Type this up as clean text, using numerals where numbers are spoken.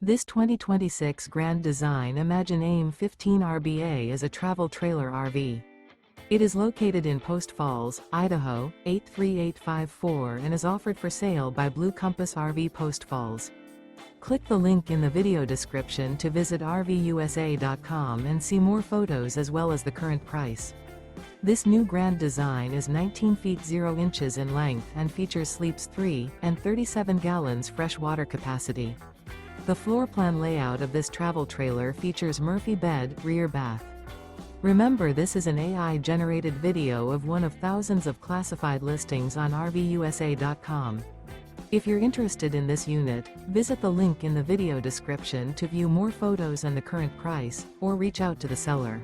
This 2026 Grand Design Imagine AIM 15 RBA is a travel trailer RV. It is located in Post Falls, Idaho, 83854 and is offered for sale by Blue Compass RV Post Falls. Click the link in the video description to visit RVUSA.com and see more photos as well as the current price. This new Grand Design is 19 feet 0 inches in length and features sleeps 3 and 37 gallons fresh water capacity. The floor plan layout of this travel trailer features Murphy bed, rear bath. Remember, this is an AI-generated video of one of thousands of classified listings on RVUSA.com. If you're interested in this unit, visit the link in the video description to view more photos and the current price, or reach out to the seller.